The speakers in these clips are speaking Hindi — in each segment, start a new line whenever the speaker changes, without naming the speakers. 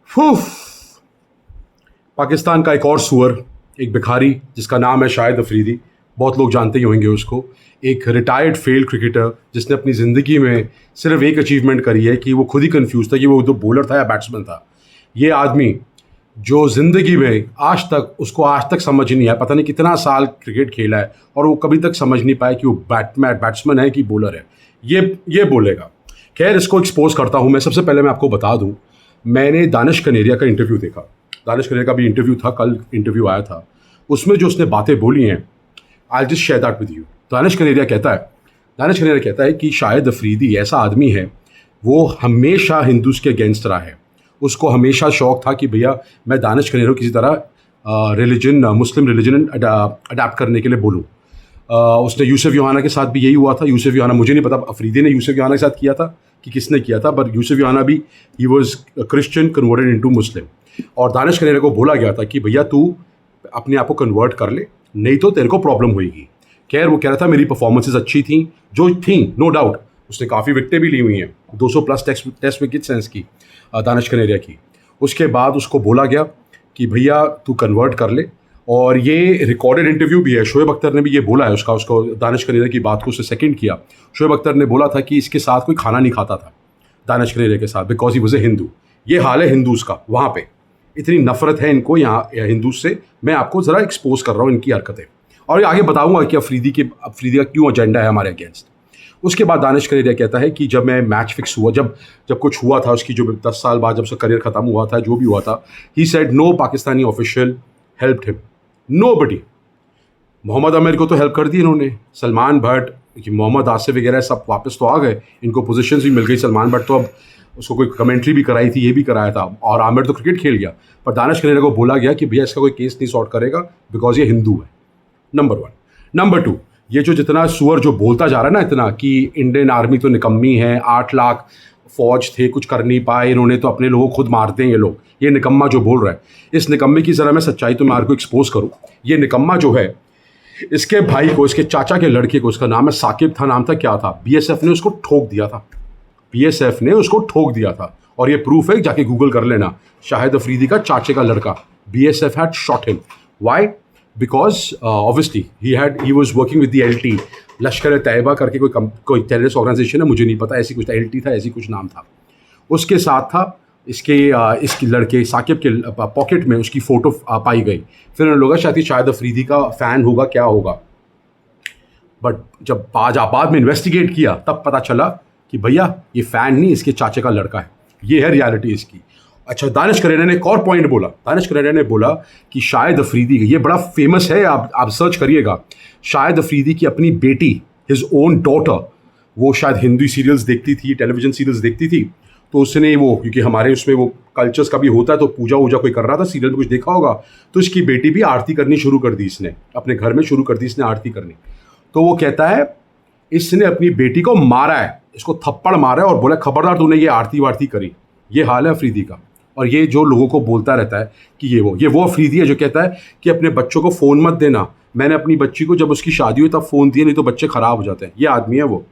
फूफ। पाकिस्तान का एक और सुअर, एक भिखारी जिसका नाम है शाहिद अफरीदी। बहुत लोग जानते ही होंगे उसको। एक रिटायर्ड फेल्ड क्रिकेटर जिसने अपनी ज़िंदगी में सिर्फ एक अचीवमेंट करी है कि वो खुद ही कंफ्यूज था कि वो तो बॉलर था या बैट्समैन था। ये आदमी जो ज़िंदगी में आज तक समझ नहीं आया, पता नहीं कितना साल क्रिकेट खेला है और वो कभी तक समझ नहीं पाया कि वो बैट्समैन है कि बॉलर है। ये बोलेगा। खैर, इसको एक्सपोज करता हूँ मैं। सबसे पहले मैं आपको बता दूँ, मैंने दानिश कनेरिया का इंटरव्यू देखा। दानिश कनेरिया का भी इंटरव्यू था, कल इंटरव्यू आया था। उसमें जो उसने बातें बोली हैं, I just share that with you. Danish Kaneria कहता है कि शाहिद अफरीदी ऐसा आदमी है, वो हमेशा हिंदूज के अगेंस्ट रहा है। उसको हमेशा शौक था कि भैया मैं दानिश कनेरिया किसी तरह मुस्लिम रिलीजन अडाप्ट करने के लिए बोलूँ। उसने यूसुफ योहाना के साथ भी यही हुआ था। यूसुफ योहाना, मुझे नहीं पता अफरीदी ने यूसुफ योहाना के साथ किया था कि किसने किया था, पर यूसुफ योहाना भी ही was Christian converted into Muslim. और दानिश कनेरिया को बोला गया था कि भैया तू अपने आप को कन्वर्ट कर ले, नहीं तो तेरे को प्रॉब्लम होगी। खैर, वो कह रहा था मेरी परफॉर्मेंसेज अच्छी थी, जो थी नो डाउट। उसने काफ़ी विकेटें भी ली हुई हैं, 200 प्लस टेस्ट विकेट सेंस की दानिश कनेरिया की। उसके बाद उसको बोला गया कि भैया तू कन्वर्ट कर ले। और ये रिकॉर्डेड इंटरव्यू भी है। शोएब अख्तर ने भी ये बोला है, उसको दानिश कनेरिया की बात को उसने सेकंड किया। शोएब अख्तर ने बोला था कि इसके साथ कोई खाना नहीं खाता था दानिश कनेरिया के साथ, because he was a Hindu. ये हाल है हिंदूज़ का। वहाँ पे इतनी नफरत है इनको यहाँ हिंदूज से। मैं आपको ज़रा एक्सपोज कर रहा हूँ इनकी हरकतें, और आगे बताऊँगा कि अफरीदी का क्यों एजेंडा है हमारे अगेंस्ट। उसके बाद दानिश कनेरिया कहता है कि जब मैं मैच फिक्स हुआ, जब कुछ हुआ था उसकी, जो 10 साल बाद जब उसका करियर ख़त्म हुआ था, जो भी हुआ था, he said no Pakistani official helped him, nobody. Mohammad Amir को तो हेल्प कर दी इन्होंने, सलमान भट्ट, मोहम्मद आसिफ वगैरह सब वापस तो आ गए, इनको पोजीशंस भी मिल गई। सलमान भट्ट तो अब उसको कोई कमेंट्री भी कराई थी, ये भी कराया था, और आमिर तो क्रिकेट खेल गया। पर दानिश कनेरिया को बोला गया कि भैया इसका कोई केस नहीं सॉर्ट करेगा बिकॉज ये हिंदू है। नंबर 1। नंबर 2, ये जो जितना सुअर जो बोलता जा रहा है ना इतना कि इंडियन आर्मी तो निकम्मी है, 8 लाख फौज थे, कुछ कर नहीं पाए इन्होंने, तो अपने लोगों खुद मारते हैं ये लोग, ये निकम्मा जो बोल रहा है। इस निकम्मे की ज़रा मैं सच्चाई तो मार को एक्सपोज करूँ। ये निकम्मा जो है, इसके भाई को, इसके चाचा के लड़के को, उसका नाम है साकिब था, नाम था क्या था, बीएसएफ ने उसको ठोक दिया था। बीएसएफ ने उसको ठोक दिया था, और ये प्रूफ है, जाके गूगल कर लेना। शाहिद अफरीदी का चाचे का लड़का, BSF had shot him. Why? Because obviously he was working with the LT, लश्कर तैयबा करके कोई टेररिस्ट ऑर्गेनाइजेशन है, मुझे नहीं पता, ऐसी कुछ एलटी था, ऐसी कुछ नाम था। उसके साथ था इसके लड़के साकिब के पॉकेट में उसकी फ़ोटो पाई गई। फिर उन्होंने लोग शायद शाहिद अफरीदी का फ़ैन होगा, क्या होगा। बट जब बाद में इन्वेस्टिगेट किया तब पता चला कि भैया ये फ़ैन नहीं, इसके चाचे का लड़का है। ये है रियलिटी इसकी। अच्छा, दानिश कनेरिया ने एक और पॉइंट बोला। दानिश कनेरिया ने बोला कि शाहिद अफरीदी, ये बड़ा फेमस है, आप सर्च करिएगा, शाहिद अफरीदी की अपनी बेटी, हिज ओन डॉटर, वो शायद हिंदी सीरियल्स देखती थी, टेलीविज़न सीरियल्स देखती थी, तो उसने वो, क्योंकि हमारे उसमें वो कल्चर्स का भी होता है, तो पूजा वूजा कोई कर रहा था, सीरियल में कुछ देखा होगा, तो इसकी बेटी भी आरती करनी शुरू कर दी, इसने अपने घर में शुरू कर दी इसने आरती करनी। तो वो कहता है इसने अपनी बेटी को मारा है, इसको थप्पड़ मारा है और बोला खबरदार तूने ये आरती वारती करी। ये हाल है अफरीदी का। और ये जो लोगों को बोलता रहता है कि ये वो अफरीदी है जो कहता है कि अपने बच्चों को फ़ोन मत देना, मैंने अपनी बच्ची को जब उसकी शादी हुई तब फ़ोन दिए, नहीं तो बच्चे ख़राब हो जाते हैं। ये आदमी है वो।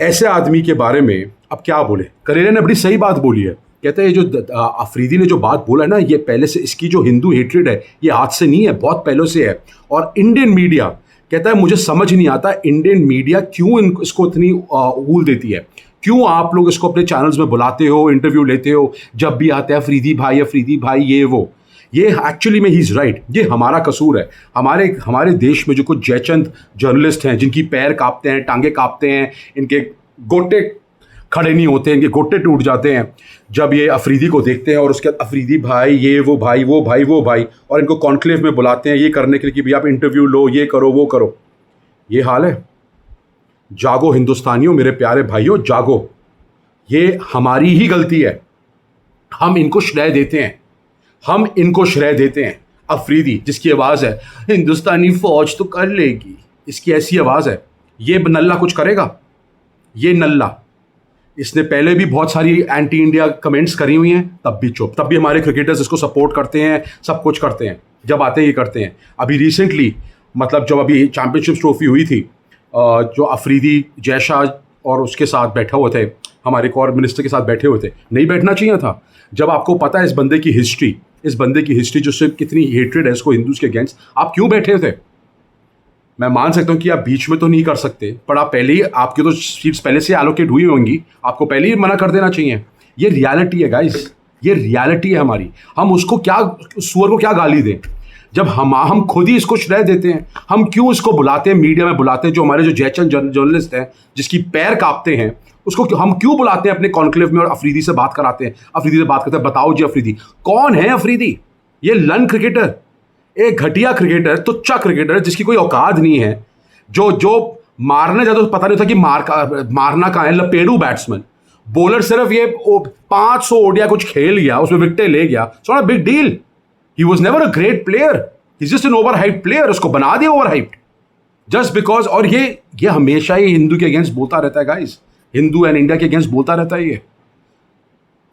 ऐसे आदमी के बारे में अब क्या बोले। कनेरिया ने बड़ी सही बात बोली है। कहते हैं ये जो अफरीदी ने जो बात बोला है ना, ये पहले से, इसकी जो हिंदू हेट्रेड है ये आज से नहीं है, बहुत पहले से है। और इंडियन मीडिया, कहता है मुझे समझ नहीं आता इंडियन मीडिया क्यों इसको इतनी ऊल देती है, क्यों आप लोग इसको अपने चैनल्स में बुलाते हो, इंटरव्यू लेते हो, जब भी आते हैं अफरीदी भाई ये वो। ये एक्चुअली में ही इज़ राइट, ये हमारा कसूर है। हमारे देश में जो कुछ जयचंद जर्नलिस्ट हैं जिनकी पैर कांपते हैं, टांगे कांपते हैं, इनके गोटे खड़े नहीं होते, इनके गोटे टूट जाते हैं जब ये अफरीदी को देखते हैं, और उसके बाद अफरीदी भाई ये वो भाई वो भाई, और इनको कॉन्क्लेव में बुलाते हैं ये करने के लिए कि भाई आप इंटरव्यू लो, ये करो वो करो। ये हाल है। जागो हिंदुस्तानियों, मेरे प्यारे भाइयों, जागो। ये हमारी ही गलती है, हम इनको श्रेय देते हैं। अफरीदी जिसकी आवाज़ है हिंदुस्तानी फौज तो कर लेगी, इसकी ऐसी आवाज़ है। ये नल्ला कुछ करेगा? ये नल्ला, इसने पहले भी बहुत सारी एंटी इंडिया कमेंट्स करी हुई हैं, तब भी चुप। तब भी हमारे क्रिकेटर्स इसको सपोर्ट करते हैं, सब कुछ करते हैं, जब आते हैं ये करते हैं। अभी रिसेंटली, मतलब जब अभी चैंपियनशिप ट्रॉफी हुई थी, जो अफरीदी, जयशाह और उसके साथ बैठे हुए थे हमारे एक और मिनिस्टर के साथ बैठे हुए थे, नहीं बैठना चाहिए था? जब आपको पता है इस बंदे की हिस्ट्री जो सिर्फ कितनी हेट्रेड है इसको हिंदूज के अगेंस्ट, आप क्यों बैठे थे? मैं मान सकता हूँ कि आप बीच में तो नहीं कर सकते, पर आप पहले ही, आपकी तो सीट्स पहले से एलोकेट हुई होंगी, आपको पहले ही मना कर देना चाहिए। ये रियलिटी है गाइस, ये रियलिटी है हमारी। हम उसको क्या, सुअर को क्या गाली दें जब हम खुद ही इसको श्रेय देते हैं? हम क्यों इसको बुलाते हैं, मीडिया में बुलाते हैं, जो हमारे जो जयचंद जर्नलिस्ट हैं जिसकी पैर कांपते हैं, उसको हम क्यों बुलाते हैं अपने कॉन्क्लेव में और अफरीदी से बात कराते हैं, अफरीदी से बात करते हैं? बताओ जी, अफरीदी कौन है? अफरीदी ये लन क्रिकेटर, एक घटिया क्रिकेटर, तुच्चा क्रिकेटर जिसकी कोई औकात नहीं है, जो मारने जाता तो पता नहीं था कि मारना कहाँ है। लपेड़ू बैट्समैन, बॉलर सिर्फ ये 500 ओडिया कुछ खेल गया, उसमें विकेटें ले गया, it's not a big deal. He was never a great player, he is just an overhyped player, उसको बना दिया ओवरहाइप्ड जस्ट बिकॉज। और ये हमेशा ही हिंदू के अगेंस्ट बोलता रहता है गाइस, हिंदू एंड इंडिया के अगेंस्ट बोलता रहता है ये।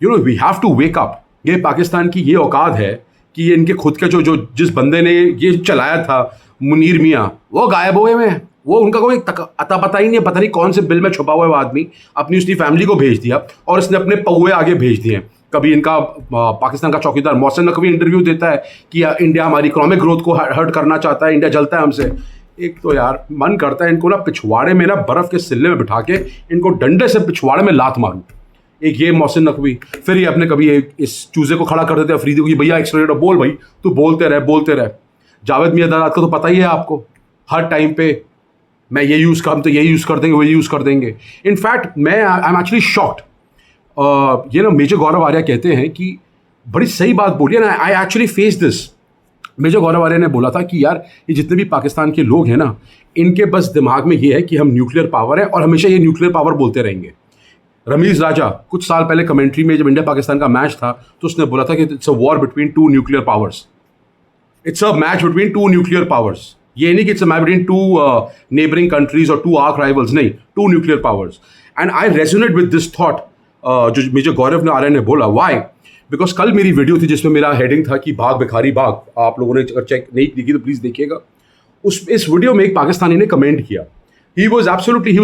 You know, we have to wake up. ये पाकिस्तान की ये औकात है कि ये इनके खुद के जो जिस बंदे ने ये चलाया था, मुनीर मियाँ, वो गायब हो गए हैं। वो उनका कोई अता पता ही नहीं है, पता नहीं कौन से बिल में छुपा हुआ है वो आदमी। अपनी उसकी फैमिली को भेज दिया और इसने अपने पौए आगे भेज दिए। कभी इनका पाकिस्तान का चौकीदार मोहसिन नकवी इंटरव्यू देता है कि इंडिया हमारी इकोनॉमिक ग्रोथ को हर्ट करना चाहता है, इंडिया जलता है हमसे। एक तो यार मन करता है इनको ना पिछवाड़े में ना बर्फ के सिल्ले में बिठा के इनको डंडे से पिछवाड़े में लात मारूं। एक ये मोहसिन नकवी, फिर ये अपने कभी इस चूजे को खड़ा कर देते हैं अफरीदी को कि भैया एक्सलेटर बोल भाई, तू बोलते रहे। जावेद मियादाद का तो पता ही है आपको, हर टाइम पे मैं ये यूज़ कर, हम तो ये यूज़ कर देंगे, वो यूज़ कर देंगे। इनफैक्ट मैं आई एम एक्चुअली शॉक्ड। ये ना मेजर गौरव आर्या कहते हैं कि बड़ी सही बात बोली है ना, I actually face this. Major Gaurav Arya ने बोला था कि यार ये जितने भी पाकिस्तान के लोग हैं ना, इनके बस दिमाग में ये है कि हम न्यूक्लियर पावर है और हमेशा ये न्यूक्लियर पावर बोलते रहेंगे। रमीज राजा कुछ साल पहले कमेंट्री में जब इंडिया पाकिस्तान का मैच था तो उसने बोला था कि it's a war between two nuclear powers, it's a match between two nuclear powers. ये नहीं कि it's a match between two neighbouring countries और टू आर्क राइवल्स, नहीं, two nuclear powers. And I resonate with this thought जो मेजर गौरव आर्य ने बोला। वाई? बिकॉज कल मेरी वीडियो थी जिसमें मेरा हेडिंग था कि भाग भिखारी भाग। आप लोगों ने अगर चेक नहीं देखी तो प्लीज़ देखिएगा। इस वीडियो में एक पाकिस्तानी ने कमेंट किया, he was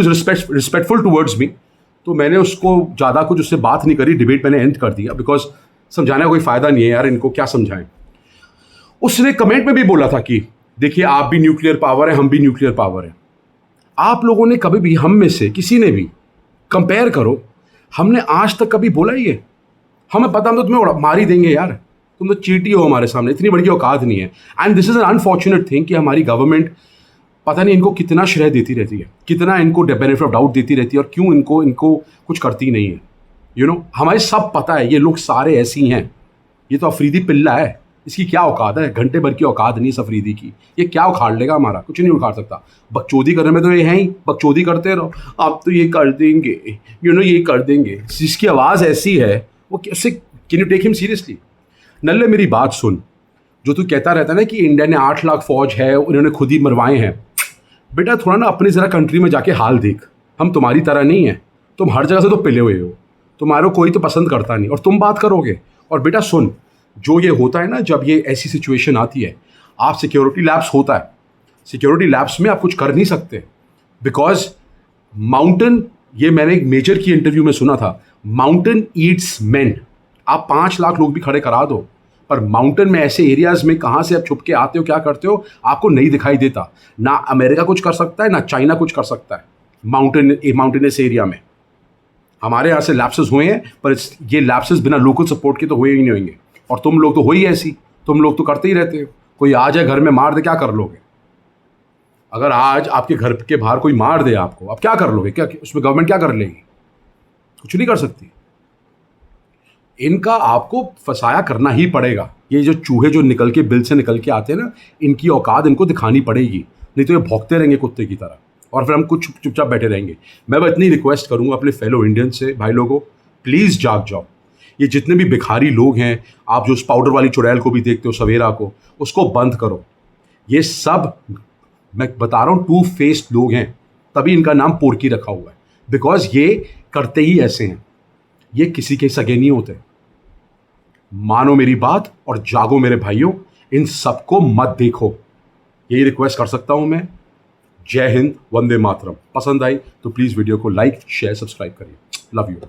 respectful towards me. तो मैंने उसको ज़्यादा कुछ उससे बात नहीं करी, डिबेट मैंने एंड कर दिया, बिकॉज समझाने का कोई फ़ायदा नहीं है यार, इनको क्या समझाएं। उसने कमेंट में भी बोला था कि देखिए आप भी न्यूक्लियर पावर है, हम भी न्यूक्लियर पावर है। आप लोगों ने कभी भी हम में से किसी ने भी कंपेयर करो, हमने आज तक कभी बोला ही है? हमें पता, हम तो तुम्हें मार ही देंगे यार, तुम तो चीटी हो हमारे सामने, इतनी बड़ी औकात नहीं है। And this is an unfortunate thing कि हमारी गवर्नमेंट पता नहीं इनको कितना श्रेय देती रहती है, कितना इनको बेनिफिट ऑफ डाउट देती रहती है, और क्यों इनको कुछ करती नहीं है। यू नो, हमें सब पता है ये लोग सारे ऐसे ही हैं। ये तो अफरीदी पिल्ला है, इसकी क्या औकात है? घंटे भर की औकात नहीं इस अफरीदी की। ये क्या उखाड़ लेगा हमारा? कुछ नहीं उखाड़ सकता। बकचोदी करने में तो ये हैं ही, बकचोदी करते रहो, आप तो ये कर देंगे, यू नो ये कर देंगे। जिसकी आवाज़ ऐसी है वो कैसे, can you take him seriously? नल्ले मेरी बात सुन, जो तू कहता रहता है ना कि इंडिया ने 8 लाख फौज है, उन्होंने खुद ही मरवाए हैं। बेटा थोड़ा ना अपनी ज़रा कंट्री में जाके हाल देख, हम तुम्हारी तरह नहीं है। तुम हर जगह से तो पिले हुए हो, तुम्हारे कोई तो पसंद करता नहीं, और तुम बात करोगे। और बेटा सुन, जो ये होता है ना, जब ये ऐसी सिचुएशन आती है, आप सिक्योरिटी लैप्स होता है, सिक्योरिटी लैप्स में आप कुछ कर नहीं सकते, बिकॉज माउंटेन, ये मैंने एक मेजर की इंटरव्यू में सुना था, माउंटेन ईट्स मैन। आप 5 लाख लोग भी खड़े करा दो, पर माउंटेन में ऐसे एरियाज़ में कहाँ से आप छुप के आते हो, क्या करते हो, आपको नहीं दिखाई देता। ना अमेरिका कुछ कर सकता है, ना चाइना कुछ कर सकता है माउंटेनस एरिया में। हमारे यहाँ से लैप्सेस हुए हैं, पर ये लैप्सेस बिना लोकल सपोर्ट के तो हुए ही नहीं होंगे। और तुम लोग तो हो ही ऐसी, तुम लोग तो करते ही रहते हो। कोई आ जाए घर में मार दे, क्या कर लोगे? अगर आज आपके घर के बाहर कोई मार दे आपको, आप क्या कर लोगे? क्या उसमें गवर्नमेंट क्या कर लेगी? कुछ नहीं कर सकती। इनका आपको फसाया करना ही पड़ेगा। ये जो चूहे जो निकल के बिल से निकल के आते हैं ना, इनकी औकात इनको दिखानी पड़ेगी, नहीं तो ये भौंकते रहेंगे कुत्ते की तरह, और फिर हम कुछ चुपचाप बैठे रहेंगे। मैं बस इतनी रिक्वेस्ट करूँगा अपने फेलो इंडियन से, भाई लोगों प्लीज़ जाग जाओ। ये जितने भी भिखारी लोग हैं, आप जो उस पाउडर वाली चुड़ैल को भी देखते हो, सवेरा को, उसको बंद करो। ये सब मैं बता रहा हूँ 2 फेस्ड लोग हैं, तभी इनका नाम पोरकी रखा हुआ है, बिकॉज ये करते ही ऐसे हैं। ये किसी के सगे नहीं होते। मानो मेरी बात और जागो मेरे भाइयों, इन सबको मत देखो, यही रिक्वेस्ट कर सकता हूं मैं। जय हिंद, वंदे मातरम। पसंद आई तो प्लीज़ वीडियो को लाइक शेयर सब्सक्राइब करिए। Love you.